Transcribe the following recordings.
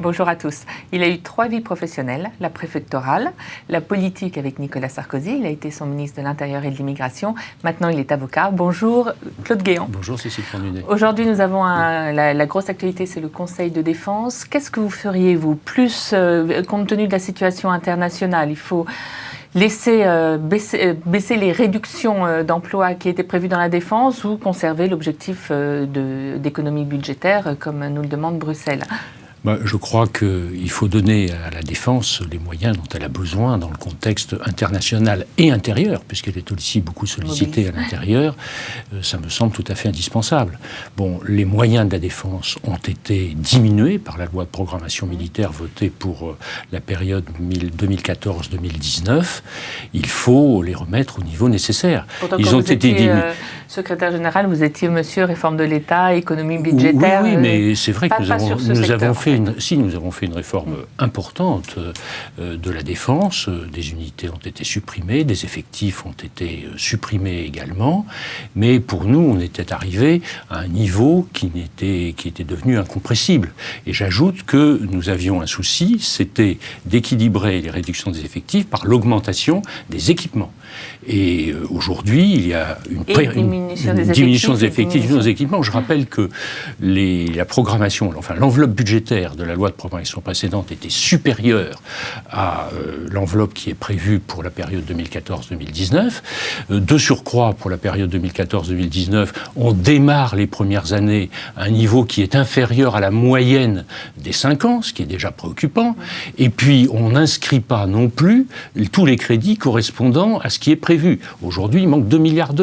Bonjour à tous. Il a eu 3 vies professionnelles, la préfectorale, la politique avec Nicolas Sarkozy, il a été son ministre de l'Intérieur et de l'Immigration, maintenant il est avocat. Bonjour Claude Guéant. Bonjour Cécile Cornudet. Aujourd'hui nous avons la grosse actualité, c'est le Conseil de défense. Qu'est-ce que vous feriez vous plus compte tenu de la situation internationale? Il faut laisser baisser les réductions d'emplois qui étaient prévues dans la défense ou conserver l'objectif d'économie budgétaire comme nous le demande Bruxelles? Je crois qu'il faut donner à la défense les moyens dont elle a besoin dans le contexte international et intérieur, puisqu'elle est aussi beaucoup sollicitée à l'intérieur. Ça me semble tout à fait indispensable. Les moyens de la défense ont été diminués par la loi de programmation militaire votée pour la période 2014-2019. Il faut les remettre au niveau nécessaire. Pourtant, ils ont été diminués. Secrétaire général, vous étiez monsieur réforme de l'État, économie budgétaire. Oui, mais c'est vrai que nous avons fait une réforme importante de la défense. Des unités ont été supprimées, des effectifs ont été supprimés également. Mais pour nous, on était arrivé à un niveau qui était devenu incompressible. Et j'ajoute que nous avions un souci, c'était d'équilibrer les réductions des effectifs par l'augmentation des équipements. Et aujourd'hui, il y a une diminution des effectifs de nos équipements. Je rappelle que la programmation, l'enveloppe budgétaire de la loi de programmation précédente était supérieure à l'enveloppe qui est prévue pour la période 2014-2019. De surcroît, pour la période 2014-2019, on démarre les premières années à un niveau qui est inférieur à la moyenne des 5 ans, ce qui est déjà préoccupant. Et puis, on n'inscrit pas non plus tous les crédits correspondant à ce qui est prévu. Aujourd'hui, il manque 2,2 milliards.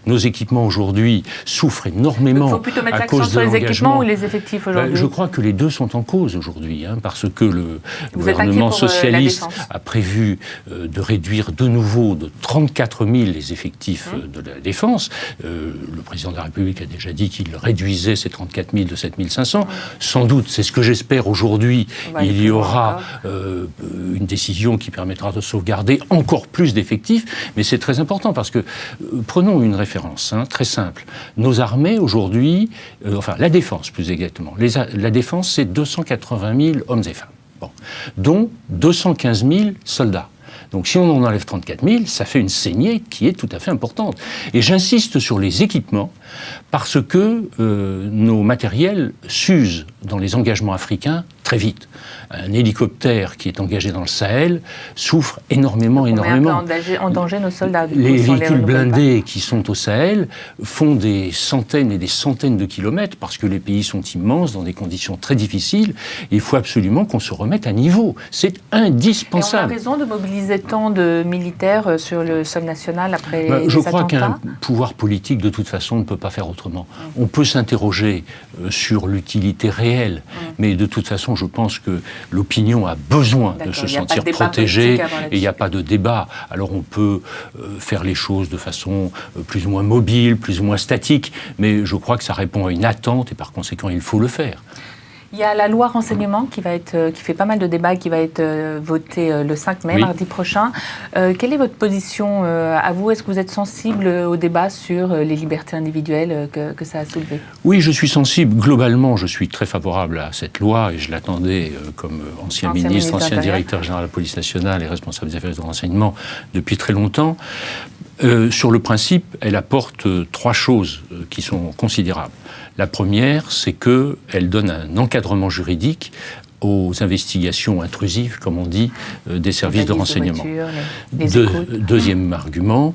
Nos équipements aujourd'hui souffrent énormément. Il faut plutôt mettre à l'accent cause sur de les équipements ou les effectifs aujourd'hui? Je crois que les deux sont en cause aujourd'hui, parce que le gouvernement socialiste a prévu de réduire de nouveau de 34 000 les effectifs de la défense. Le président de la République a déjà dit qu'il réduisait ces 34 000 de 7 500. Sans doute, c'est ce que j'espère aujourd'hui, il y aura une décision qui permettra de sauvegarder encore plus d'effectifs. Mais c'est très important parce que, prenons une référence très simple. Nos armées aujourd'hui, la défense plus exactement, la défense c'est 280 000 hommes et femmes, dont 215 000 soldats. Donc si on en enlève 34 000, ça fait une saignée qui est tout à fait importante. Et j'insiste sur les équipements parce que nos matériels s'usent dans les engagements africains très vite. Un hélicoptère qui est engagé dans le Sahel souffre énormément. On met un peu en danger nos soldats. Les véhicules blindés qui sont au Sahel font des centaines et des centaines de kilomètres parce que les pays sont immenses, dans des conditions très difficiles. Et il faut absolument qu'on se remette à niveau. C'est indispensable. Et on a raison de mobiliser tant de militaires sur le sol national après les attentats? Je crois qu'un pouvoir politique, de toute façon, ne peut pas faire autrement. On peut s'interroger sur l'utilité réelle, mais de toute façon, je pense que l'opinion a besoin de se sentir protégée et il n'y a pas de débat. Alors on peut faire les choses de façon plus ou moins mobile, plus ou moins statique, mais je crois que ça répond à une attente et par conséquent il faut le faire. Il y a la loi renseignement qui fait pas mal de débats, qui va être votée le 5 mai, mardi prochain. Quelle est votre position à vous? Est-ce que vous êtes sensible au débat sur les libertés individuelles que ça a soulevé? Oui, je suis sensible. Globalement, je suis très favorable à cette loi et je l'attendais comme ancien ministre, ancien directeur général de la police nationale et responsable des affaires de renseignement depuis très longtemps. Sur le principe, elle apporte 3 choses qui sont considérables. La première, c'est qu'elle donne un encadrement juridique aux investigations intrusives, comme on dit, des services de renseignement. Deuxième argument,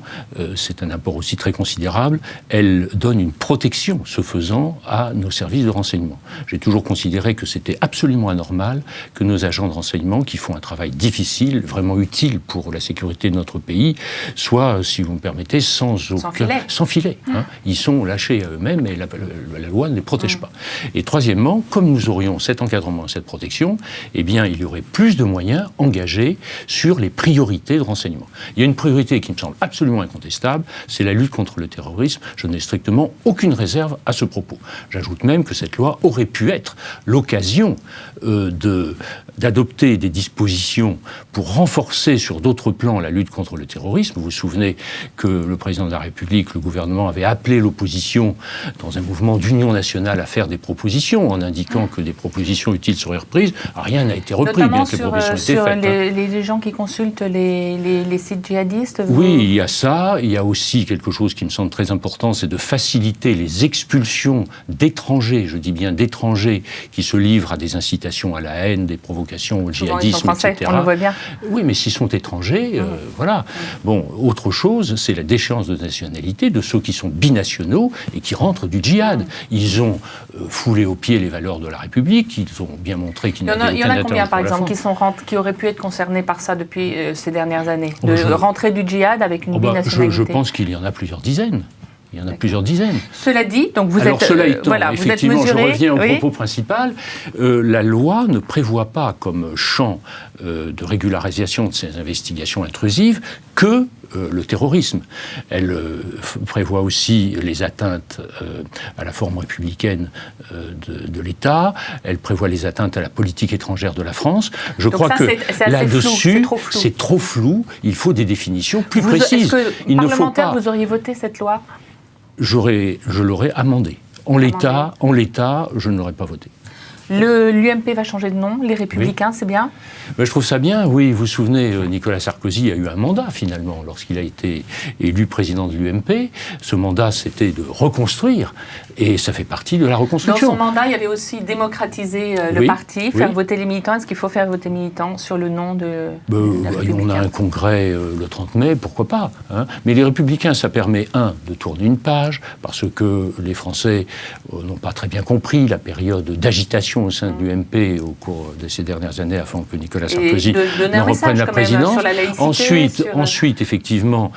c'est un apport aussi très considérable, elle donne une protection, ce faisant, à nos services de renseignement. J'ai toujours considéré que c'était absolument anormal que nos agents de renseignement, qui font un travail difficile, vraiment utile pour la sécurité de notre pays, soient, si vous me permettez, sans filet. Ils sont lâchés à eux-mêmes et la loi ne les protège pas. Et troisièmement, comme nous aurions cet encadrement, cette protection, eh bien, il y aurait plus de moyens engagés sur les priorités de renseignement. Il y a une priorité qui me semble absolument incontestable, c'est la lutte contre le terrorisme. Je n'ai strictement aucune réserve à ce propos. J'ajoute même que cette loi aurait pu être l'occasion d'adopter des dispositions pour renforcer sur d'autres plans la lutte contre le terrorisme. Vous vous souvenez que le président de la République, le gouvernement, avait appelé l'opposition dans un mouvement d'union nationale à faire des propositions en indiquant que des propositions utiles seraient reprises. reprises. Rien n'a été repris, notamment bien que les propositions aient été sur faites. les gens qui consultent les sites djihadistes. Oui, il y a ça. Il y a aussi quelque chose qui me semble très important, c'est de faciliter les expulsions d'étrangers, je dis bien d'étrangers, qui se livrent à des incitations à la haine, des provocations au djihadisme, français, etc. On le voit bien. Oui, mais s'ils sont étrangers, voilà. Bon, autre chose, c'est la déchéance de nationalité de ceux qui sont binationaux et qui rentrent du djihad. Ils ont foulé aux pieds les valeurs de la République, ils ont bien montré qu'ils n'avaient aucun intérêt. Il y en a combien, par exemple, qui auraient pu être concernés par ça depuis ces dernières années, de rentrer du djihad avec une binationalité? Je pense qu'il y en a plusieurs dizaines. Il y en a plusieurs dizaines. Cela dit, donc vous êtes... Cela étant, voilà, effectivement, vous êtes mesuré, je reviens au propos principal. La loi ne prévoit pas comme champ de régularisation de ces investigations intrusives que le terrorisme. Elle prévoit aussi les atteintes à la forme républicaine de l'État. Elle prévoit les atteintes à la politique étrangère de la France. Je crois que là-dessus, c'est trop flou. Il faut des définitions plus précises. Est-ce que, parlementaire, vous auriez voté cette loi? Je l'aurais amendée. En l'état, je ne l'aurais pas voté. L'UMP va changer de nom, les Républicains, c'est bien? Je trouve ça bien, oui. Vous vous souvenez, Nicolas Sarkozy a eu un mandat, finalement, lorsqu'il a été élu président de l'UMP. Ce mandat, c'était de reconstruire, et ça fait partie de la reconstruction. Dans son mandat, il y avait aussi démocratiser le parti, faire voter les militants. Est-ce qu'il faut faire voter les militants sur le nom de on a un congrès le 30 mai, pourquoi pas, hein. Mais les Républicains, ça permet, de tourner une page, parce que les Français n'ont pas très bien compris la période d'agitation au sein de l'UMP au cours de ces dernières années, afin que Nicolas Sarkozy ne reprenne la présidence. Ensuite, effectivement,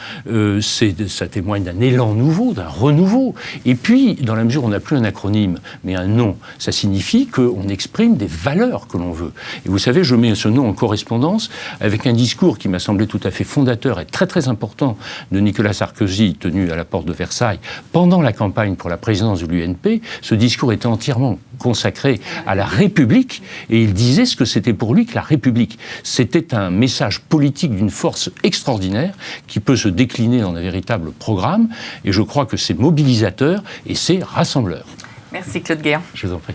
ça témoigne d'un élan nouveau, d'un renouveau. Et puis, dans la mesure où on n'a plus un acronyme, mais un nom, ça signifie qu'on exprime des valeurs que l'on veut. Et vous savez, je mets ce nom en correspondance avec un discours qui m'a semblé tout à fait fondateur et très très important de Nicolas Sarkozy, tenu à la porte de Versailles pendant la campagne pour la présidence de l'UMP. Ce discours était entièrement consacré à la République, et il disait ce que c'était pour lui que la République. C'était un message politique d'une force extraordinaire qui peut se décliner dans un véritable programme, et je crois que c'est mobilisateur et c'est rassembleur. Merci Claude Guéant. Je vous en prie.